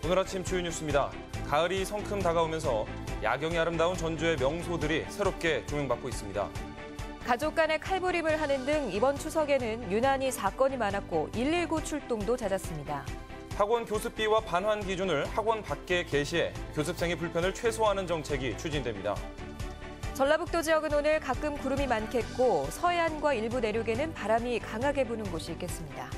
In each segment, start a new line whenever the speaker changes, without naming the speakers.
오늘 아침 주요 뉴스입니다. 가을이 성큼 다가오면서 야경이 아름다운 전주의 명소들이 새롭게 조명받고 있습니다.
가족 간의 칼부림을 하는 등 이번 추석에는 유난히 사건이 많았고 119 출동도 잦았습니다.
학원 교습비와 반환 기준을 학원 밖에 게시해 교습생의 불편을 최소화하는 정책이 추진됩니다.
전라북도 지역은 오늘 가끔 구름이 많겠고 서해안과 일부 내륙에는 바람이 강하게 부는 곳이 있겠습니다.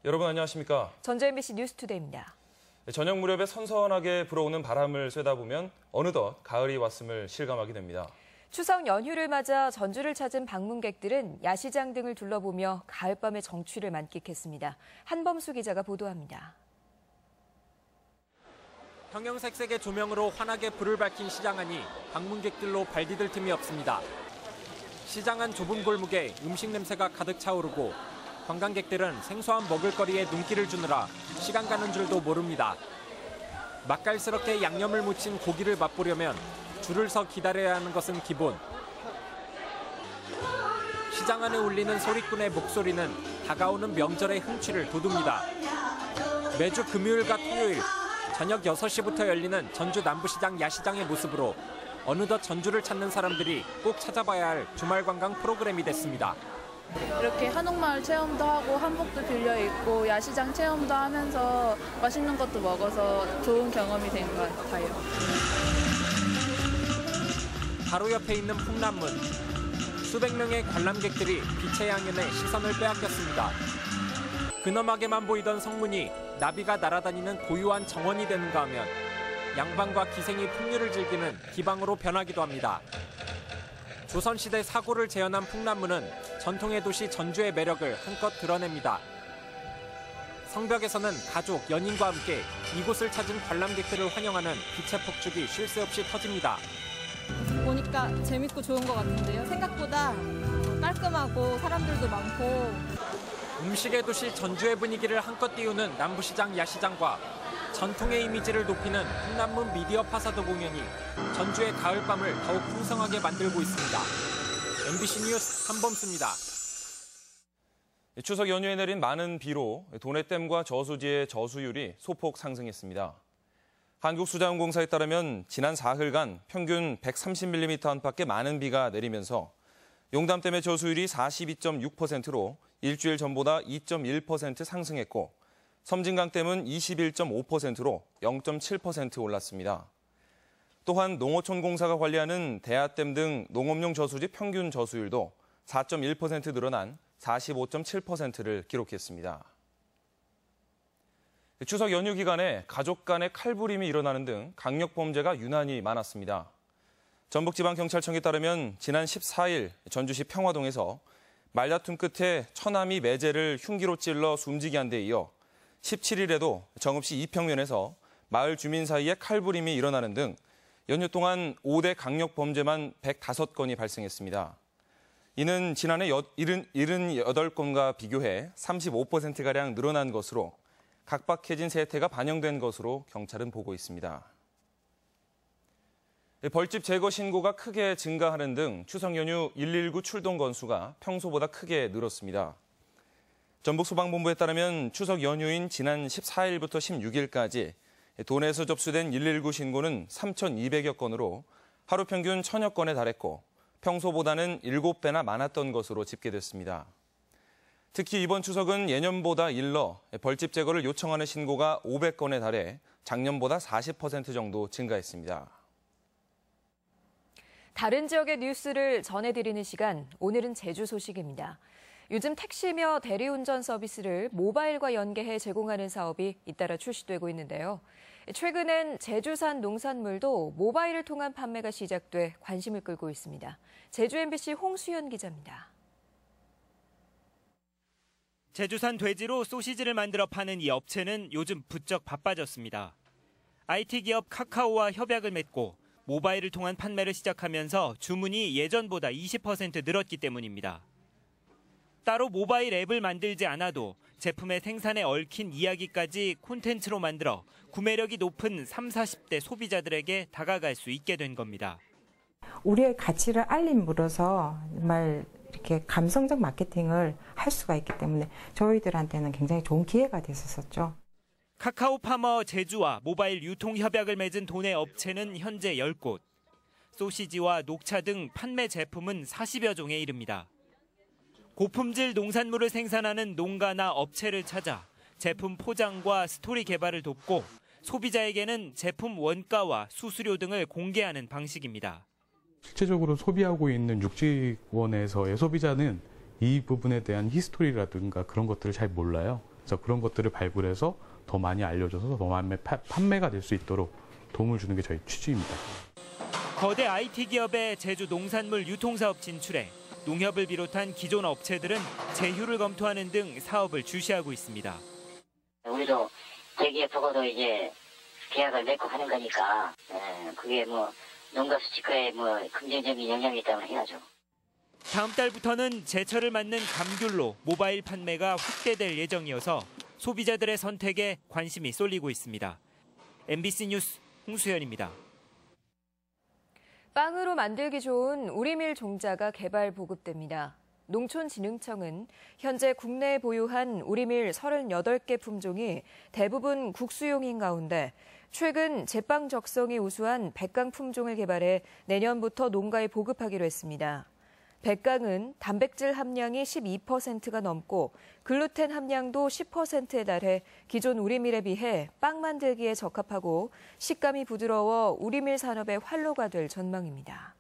여러분 안녕하십니까?
전주 MBC 뉴스투데이입니다.
저녁 무렵에 선선하게 불어오는 바람을 쐬다 보면 어느덧 가을이 왔음을 실감하게 됩니다.
추석 연휴를 맞아 전주를 찾은 방문객들은 야시장 등을 둘러보며 가을밤의 정취를 만끽했습니다. 한범수 기자가 보도합니다.
형형색색의 조명으로 환하게 불을 밝힌 시장 안이 방문객들로 발디딜 틈이 없습니다. 시장 안 좁은 골목에 음식 냄새가 가득 차오르고 관광객들은 생소한 먹을거리에 눈길을 주느라 시간 가는 줄도 모릅니다. 맛깔스럽게 양념을 묻힌 고기를 맛보려면 줄을 서 기다려야 하는 것은 기본. 시장 안에 울리는 소리꾼의 목소리는 다가오는 명절의 흥취를 돋웁니다. 매주 금요일과 토요일 저녁 6시부터 열리는 전주 남부시장 야시장의 모습으로 어느덧 전주를 찾는 사람들이 꼭 찾아봐야 할 주말 관광 프로그램이 됐습니다.
이렇게 한옥마을 체험도 하고 한복도 빌려 입고 야시장 체험도 하면서 맛있는 것도 먹어서 좋은 경험이 된 것 같아요.
바로 옆에 있는 풍남문. 수백 명의 관람객들이 빛의 향연에 시선을 빼앗겼습니다. 근엄하게만 보이던 성문이 나비가 날아다니는 고유한 정원이 되는가 하면 양반과 기생이 풍류를 즐기는 기방으로 변하기도 합니다. 조선시대 사고를 재현한 풍남문은 전통의 도시 전주의 매력을 한껏 드러냅니다. 성벽에서는 가족, 연인과 함께 이곳을 찾은 관람객들을 환영하는 빛의 폭죽이 쉴 새 없이 터집니다.
보니까 재밌고 좋은 것 같은데요. 생각보다 깔끔하고 사람들도 많고.
음식의 도시 전주의 분위기를 한껏 띄우는 남부시장 야시장과 전통의 이미지를 높이는 풍남문 미디어 파사드 공연이 전주의 가을밤을 더욱 풍성하게 만들고 있습니다. MBC 뉴스 한범수입니다.
추석 연휴에 내린 많은 비로 도내댐과 저수지의 저수율이 소폭 상승했습니다. 한국수자원공사에 따르면 지난 사흘간 평균 130mm 안팎의 많은 비가 내리면서 용담댐의 저수율이 42.6%로 일주일 전보다 2.1% 상승했고 섬진강댐은 21.5%로 0.7% 올랐습니다. 또한 농어촌공사가 관리하는 대하댐 등 농업용 저수지 평균 저수율도 4.1% 늘어난 45.7%를 기록했습니다. 추석 연휴 기간에 가족 간의 칼부림이 일어나는 등 강력범죄가 유난히 많았습니다. 전북지방경찰청에 따르면 지난 14일 전주시 평화동에서 말다툼 끝에 처남이 매제를 흉기로 찔러 숨지게 한 데 이어 17일에도 정읍시 이평면에서 마을 주민 사이에 칼부림이 일어나는 등 연휴 동안 5대 강력범죄만 105건이 발생했습니다. 이는 지난해 78건과 비교해 35%가량 늘어난 것으로 각박해진 세태가 반영된 것으로 경찰은 보고 있습니다. 벌집 제거 신고가 크게 증가하는 등 추석 연휴 119 출동 건수가 평소보다 크게 늘었습니다. 전북소방본부에 따르면 추석 연휴인 지난 14일부터 16일까지 도내에서 접수된 119 신고는 3,200여 건으로 하루 평균 1,000여 건에 달했고 평소보다는 7배나 많았던 것으로 집계됐습니다. 특히 이번 추석은 예년보다 일러 벌집 제거를 요청하는 신고가 500건에 달해 작년보다 40% 정도 증가했습니다.
다른 지역의 뉴스를 전해드리는 시간, 오늘은 제주 소식입니다. 요즘 택시며 대리운전 서비스를 모바일과 연계해 제공하는 사업이 잇따라 출시되고 있는데요. 최근엔 제주산 농산물도 모바일을 통한 판매가 시작돼 관심을 끌고 있습니다. 제주 MBC 홍수연 기자입니다.
제주산 돼지로 소시지를 만들어 파는 이 업체는 요즘 부쩍 바빠졌습니다. IT 기업 카카오와 협약을 맺고 모바일을 통한 판매를 시작하면서 주문이 예전보다 20% 늘었기 때문입니다. 따로 모바일 앱을 만들지 않아도 제품의 생산에 얽힌 이야기까지 콘텐츠로 만들어 구매력이 높은 30, 40대 소비자들에게 다가갈 수 있게 된 겁니다.
우리의 가치를 알림으로써 정말 이렇게 감성적 마케팅을 할 수가 있기 때문에 저희들한테는 굉장히 좋은 기회가 됐었죠.
카카오 파머 제주와 모바일 유통 협약을 맺은 도내 업체는 현재 10곳. 소시지와 녹차 등 판매 제품은 40여 종에 이릅니다. 고품질 농산물을 생산하는 농가나 업체를 찾아 제품 포장과 스토리 개발을 돕고 소비자에게는 제품 원가와 수수료 등을 공개하는 방식입니다.
실제적으로 소비하고 있는 육지원에서의 소비자는 이 부분에 대한 히스토리라든가 그런 것들을 잘 몰라요. 그래서 그런 것들을 발굴해서 더 많이 알려줘서 더 많이 판매가 될 수 있도록 도움을 주는 게 저희 취지입니다.
거대 IT 기업의 제주 농산물 유통사업 진출에 농협을 비롯한 기존 업체들은 제휴를 검토하는 등 사업을 주시하고 있습니다.
우리도 대기업하고도 이제 계약을 맺고 하는 거니까 그게 뭐 농가 수치가에 뭐 긍정적인 영향이 있다면 해야죠.
다음 달부터는 제철을 맞는 감귤로 모바일 판매가 확대될 예정이어서 소비자들의 선택에 관심이 쏠리고 있습니다. MBC 뉴스 홍수연입니다.
빵으로 만들기 좋은 우리밀 종자가 개발 보급됩니다. 농촌진흥청은 현재 국내에 보유한 우리밀 38개 품종이 대부분 국수용인 가운데 최근 제빵 적성이 우수한 백강 품종을 개발해 내년부터 농가에 보급하기로 했습니다. 백강은 단백질 함량이 12%가 넘고 글루텐 함량도 10%에 달해 기존 우리밀에 비해 빵 만들기에 적합하고 식감이 부드러워 우리밀 산업의 활로가 될 전망입니다.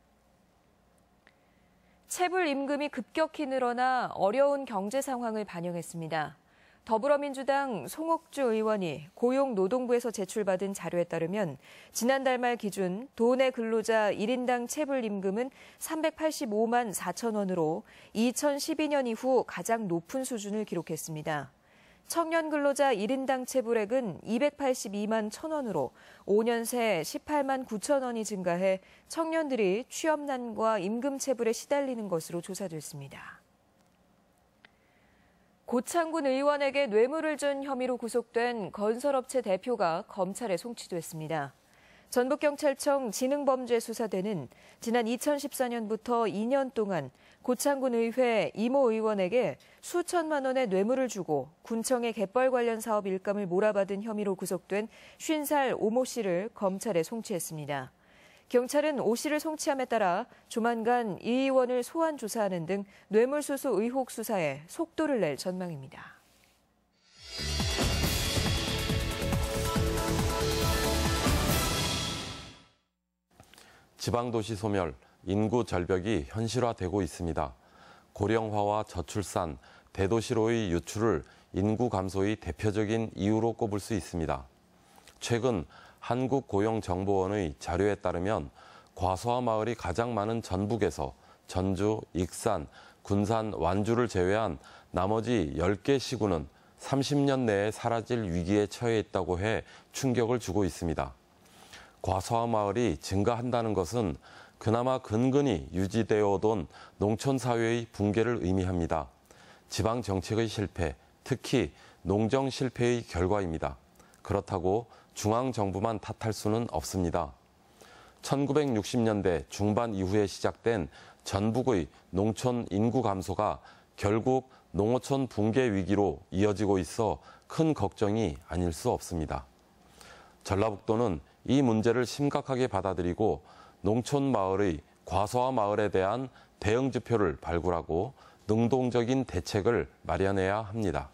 체불 임금이 급격히 늘어나 어려운 경제 상황을 반영했습니다. 더불어민주당 송옥주 의원이 고용노동부에서 제출받은 자료에 따르면 지난달 말 기준 도내 근로자 1인당 체불 임금은 385만 4천 원으로 2012년 이후 가장 높은 수준을 기록했습니다. 청년 근로자 1인당 체불액은 282만 1천 원으로 5년 새 18만 9천 원이 증가해 청년들이 취업난과 임금 체불에 시달리는 것으로 조사됐습니다. 고창군 의원에게 뇌물을 준 혐의로 구속된 건설업체 대표가 검찰에 송치됐습니다. 전북경찰청 지능범죄수사대는 지난 2014년부터 2년 동안 고창군 의회 이모 의원에게 수천만 원의 뇌물을 주고 군청의 갯벌 관련 사업 일감을 몰아받은 혐의로 구속된 50살 오모 씨를 검찰에 송치했습니다. 경찰은 오 씨를 송치함에 따라 조만간 이 의원을 소환 조사하는 등 뇌물수수 의혹 수사에 속도를 낼 전망입니다.
지방도시 소멸, 인구 절벽이 현실화되고 있습니다. 고령화와 저출산, 대도시로의 유출을 인구 감소의 대표적인 이유로 꼽을 수 있습니다. 최근 한국고용정보원의 자료에 따르면 과소화 마을이 가장 많은 전북에서 전주, 익산, 군산, 완주를 제외한 나머지 10개 시군은 30년 내에 사라질 위기에 처해 있다고 해 충격을 주고 있습니다. 과소화 마을이 증가한다는 것은 그나마 근근히 유지되어 오던 농촌 사회의 붕괴를 의미합니다. 지방 정책의 실패, 특히 농정 실패의 결과입니다. 그렇다고 중앙정부만 탓할 수는 없습니다. 1960년대 중반 이후에 시작된 전북의 농촌 인구 감소가 결국 농어촌 붕괴 위기로 이어지고 있어 큰 걱정이 아닐 수 없습니다. 전라북도는 이 문제를 심각하게 받아들이고 농촌 마을의 과소화 마을에 대한 대응 지표를 발굴하고 능동적인 대책을 마련해야 합니다.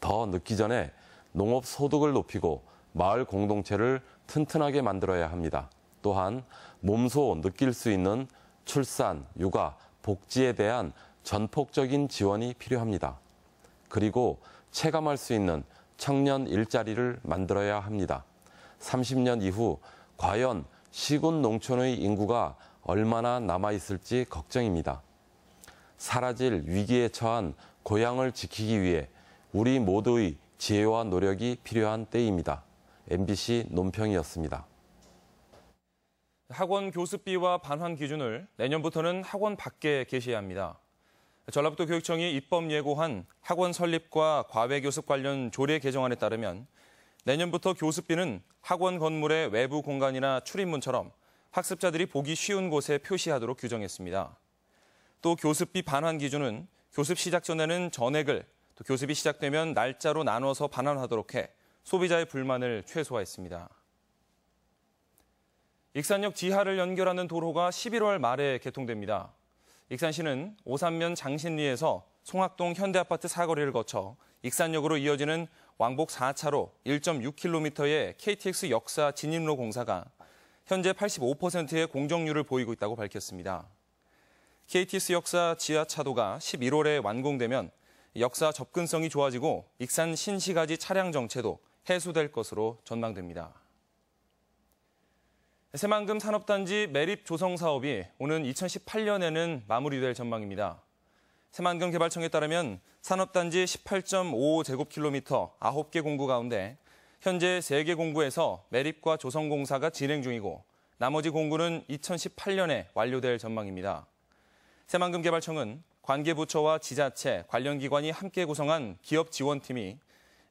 더 늦기 전에 농업 소득을 높이고 마을 공동체를 튼튼하게 만들어야 합니다. 또한 몸소 느낄 수 있는 출산, 육아, 복지에 대한 전폭적인 지원이 필요합니다. 그리고 체감할 수 있는 청년 일자리를 만들어야 합니다. 30년 이후 과연 시군 농촌의 인구가 얼마나 남아있을지 걱정입니다. 사라질 위기에 처한 고향을 지키기 위해 우리 모두의 지혜와 노력이 필요한 때입니다. MBC 논평이었습니다.
학원 교습비와 반환 기준을 내년부터는 학원 밖에 게시해야 합니다. 전라북도 교육청이 입법 예고한 학원 설립과 과외교습 관련 조례 개정안에 따르면 내년부터 교습비는 학원 건물의 외부 공간이나 출입문처럼 학습자들이 보기 쉬운 곳에 표시하도록 규정했습니다. 또 교습비 반환 기준은 교습 시작 전에는 전액을, 또 교습이 시작되면 날짜로 나눠서 반환하도록 해 소비자의 불만을 최소화했습니다. 익산역 지하를 연결하는 도로가 11월 말에 개통됩니다. 익산시는 오산면 장신리에서 송학동 현대아파트 사거리를 거쳐 익산역으로 이어지는 왕복 4차로 1.6km의 KTX 역사 진입로 공사가 현재 85%의 공정률을 보이고 있다고 밝혔습니다. KTX 역사 지하차도가 11월에 완공되면 역사 접근성이 좋아지고 익산 신시가지 차량 정체도 해소될 것으로 전망됩니다. 새만금 산업단지 매립 조성 사업이 오는 2018년에는 마무리될 전망입니다. 새만금 개발청에 따르면 산업단지 18.55제곱킬로미터 9개 공구 가운데 현재 3개 공구에서 매립과 조성 공사가 진행 중이고 나머지 공구는 2018년에 완료될 전망입니다. 새만금 개발청은 관계부처와 지자체, 관련 기관이 함께 구성한 기업 지원팀이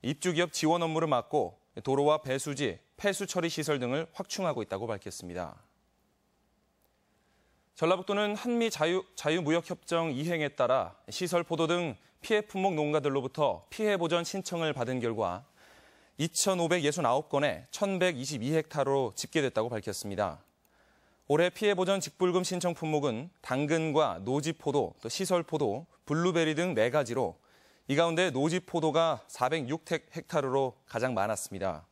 입주기업 지원 업무를 맡고 도로와 배수지, 폐수 처리 시설 등을 확충하고 있다고 밝혔습니다. 전라북도는 한미 자유무역협정 이행에 따라 시설 포도 등 피해 품목 농가들로부터 피해 보전 신청을 받은 결과 2,569건에 1,122헥타르로 집계됐다고 밝혔습니다. 올해 피해 보전 직불금 신청 품목은 당근과 노지포도, 또 시설포도, 블루베리 등 4가지로 이 가운데 노지포도가 406헥타르로 가장 많았습니다.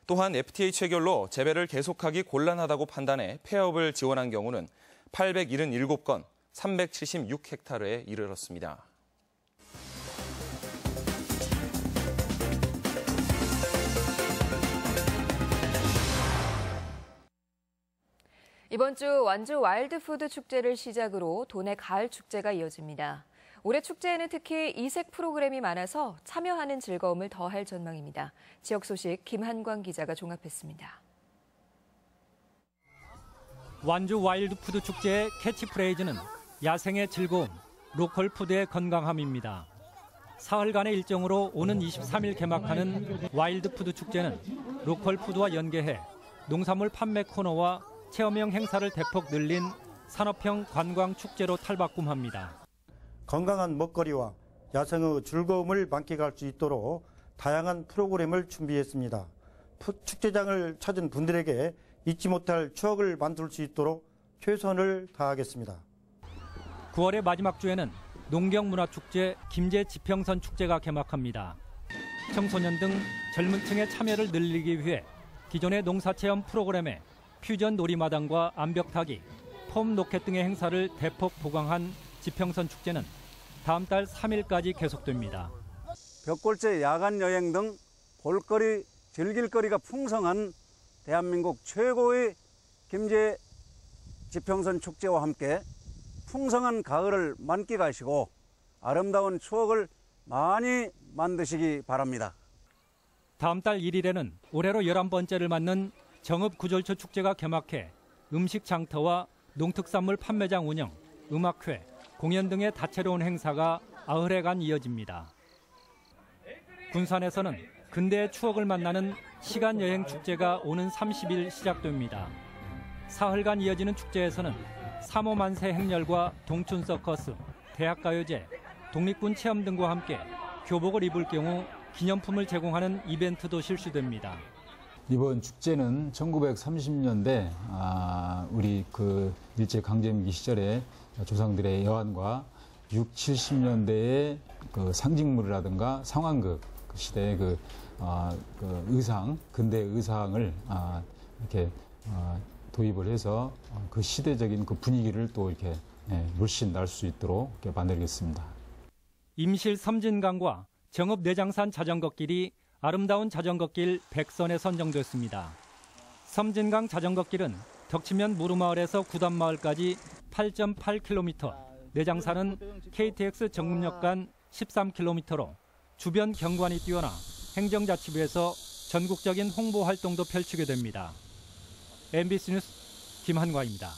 또한 FTA 체결로 재배를 계속하기 곤란하다고 판단해 폐업을 지원한 경우는 877건, 376헥타르에 이르렀습니다.
이번 주 완주 와일드푸드 축제를 시작으로 도내 가을 축제가 이어집니다. 올해 축제에는 특히 이색 프로그램이 많아서 참여하는 즐거움을 더할 전망입니다. 지역 소식 김한광 기자가 종합했습니다.
완주 와일드푸드 축제의 캐치프레이즈는 야생의 즐거움, 로컬 푸드의 건강함입니다. 사흘간의 일정으로 오는 23일 개막하는 와일드푸드 축제는 로컬 푸드와 연계해 농산물 판매 코너와 체험형 행사를 대폭 늘린 산업형 관광 축제로 탈바꿈합니다.
건강한 먹거리와 야생의 즐거움을 만끽할 수 있도록 다양한 프로그램을 준비했습니다. 축제장을 찾은 분들에게 잊지 못할 추억을 만들 수 있도록 최선을 다하겠습니다.
9월의 마지막 주에는 농경문화축제 김제 지평선 축제가 개막합니다. 청소년 등 젊은 층의 참여를 늘리기 위해 기존의 농사체험 프로그램에 퓨전 놀이마당과 암벽타기, 폼 로켓 등의 행사를 대폭 보강한 지평선 축제는 다음 달 3일까지 계속됩니다.
벽골제 야간 여행 등 볼거리, 즐길거리가 풍성한 대한민국 최고의 김제 지평선 축제와 함께 풍성한 가을을 만끽하시고 아름다운 추억을 많이 만드시기 바랍니다.
다음 달 1일에는 올해로 11번째를 맞는 정읍구절초 축제가 개막해 음식 장터와 농특산물 판매장 운영, 음악회, 공연 등의 다채로운 행사가 90회간 이어집니다. 군산에서는 근대의 추억을 만나는 시간여행 축제가 오는 30일 시작됩니다. 사흘간 이어지는 축제에서는 3호 만세 행렬과 동춘 서커스, 대학가요제, 독립군 체험 등과 함께 교복을 입을 경우 기념품을 제공하는 이벤트도 실시됩니다.
이번 축제는 1930년대 우리 일제강점기 시절에 조상들의 여한과 60, 70년대의 상징물이라든가 상황극 시대의 의상, 근대 의상을 이렇게 도입을 해서 그 시대적인 그 분위기를 또 이렇게 물씬 날 수 있도록 이렇게 만들겠습니다.
임실 섬진강과 정읍 내장산 자전거길이 아름다운 자전거길 100선에 선정됐습니다. 섬진강 자전거길은 덕치면 무르마을에서 구단마을까지 8.8km, 내장산은 KTX 정읍역 간 13km로 주변 경관이 뛰어나 행정자치부에서 전국적인 홍보 활동도 펼치게 됩니다. MBC 뉴스 김한과입니다.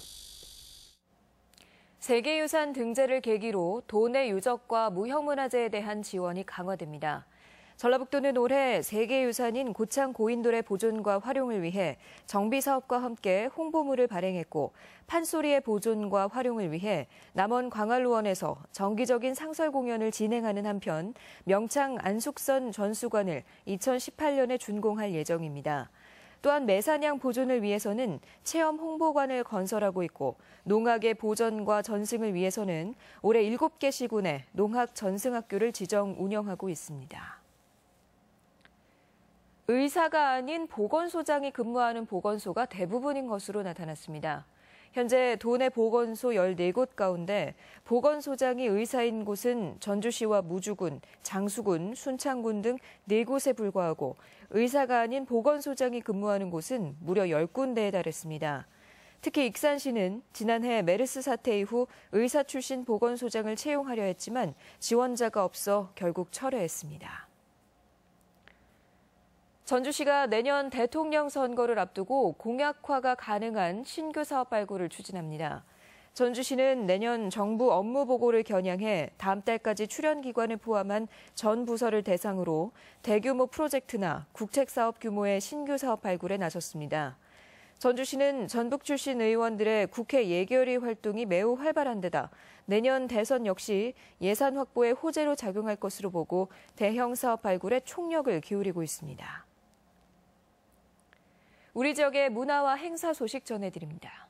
세계유산 등재를 계기로 도내 유적과 무형문화재에 대한 지원이 강화됩니다. 전라북도는 올해 세계유산인 고창 고인돌의 보존과 활용을 위해 정비사업과 함께 홍보물을 발행했고 판소리의 보존과 활용을 위해 남원 광활루원에서 정기적인 상설 공연을 진행하는 한편 명창 안숙선 전수관을 2018년에 준공할 예정입니다. 또한 매사냥 보존을 위해서는 체험 홍보관을 건설하고 있고 농학의 보전과 전승을 위해서는 올해 7개 시군에 농학 전승학교를 지정 운영하고 있습니다. 의사가 아닌 보건소장이 근무하는 보건소가 대부분인 것으로 나타났습니다. 현재 도내 보건소 14곳 가운데 보건소장이 의사인 곳은 전주시와 무주군, 장수군, 순창군 등 4곳에 불과하고 의사가 아닌 보건소장이 근무하는 곳은 무려 10군데에 달했습니다. 특히 익산시는 지난해 메르스 사태 이후 의사 출신 보건소장을 채용하려 했지만 지원자가 없어 결국 철회했습니다. 전주시가 내년 대통령 선거를 앞두고 공약화가 가능한 신규 사업 발굴을 추진합니다. 전주시는 내년 정부 업무 보고를 겨냥해 다음 달까지 출연기관을 포함한 전 부서를 대상으로 대규모 프로젝트나 국책사업 규모의 신규 사업 발굴에 나섰습니다. 전주시는 전북 출신 의원들의 국회 예결위 활동이 매우 활발한 데다 내년 대선 역시 예산 확보의 호재로 작용할 것으로 보고 대형 사업 발굴에 총력을 기울이고 있습니다. 우리 지역의 문화와 행사 소식 전해드립니다.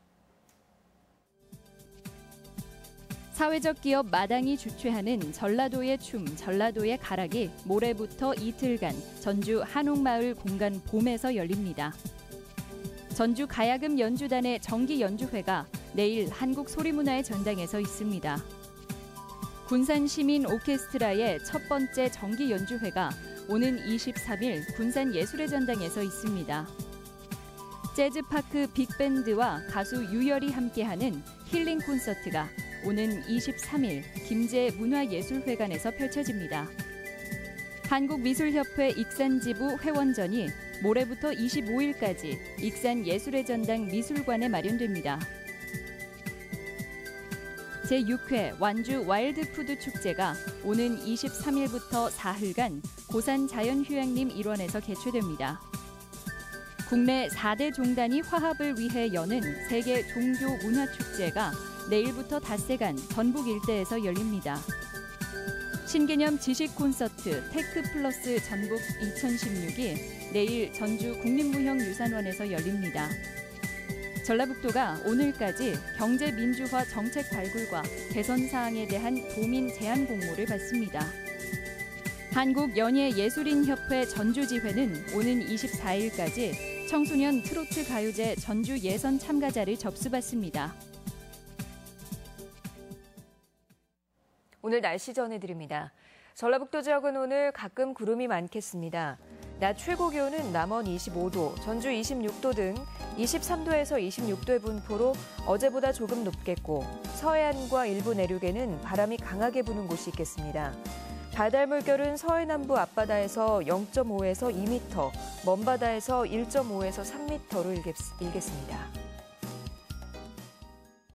사회적 기업 마당이 주최하는 전라도의 춤, 전라도의 가락이 모레부터 이틀간 전주 한옥마을 공간 봄에서 열립니다. 전주 가야금 연주단의 정기 연주회가 내일 한국소리문화의 전당에서 있습니다. 군산시민 오케스트라의 첫 번째 정기 연주회가 오는 23일 군산예술의 전당에서 있습니다. 재즈파크 빅밴드와 가수 유열이 함께하는 힐링 콘서트가 오는 23일 김제문화예술회관에서 펼쳐집니다. 한국미술협회 익산지부 회원전이 모레부터 25일까지 익산예술의 전당 미술관에 마련됩니다. 제6회 완주 와일드푸드 축제가 오는 23일부터 사흘간 고산 자연휴양림 일원에서 개최됩니다. 국내 4대 종단이 화합을 위해 여는 세계 종교문화축제가 내일부터 닷새간 전북 일대에서 열립니다. 신개념 지식 콘서트 테크플러스 전북 2016이 내일 전주 국립무형유산원에서 열립니다. 전라북도가 오늘까지 경제민주화 정책 발굴과 개선 사항에 대한 도민 제안 공모를 받습니다. 한국연예예술인협회 전주지회는 오는 24일까지 청소년 트로트 가요제 전주 예선 참가자를 접수받습니다.
오늘 날씨 전해드립니다. 전라북도 지역은 오늘 가끔 구름이 많겠습니다. 낮 최고 기온은 남원 25도, 전주 26도 등 23도에서 26도의 분포로 어제보다 조금 높겠고 서해안과 일부 내륙에는 바람이 강하게 부는 곳이 있겠습니다. 바다 물결은 서해 남부 앞바다에서 0.5에서 2m, 먼바다에서 1.5에서 3m로 일겠습니다.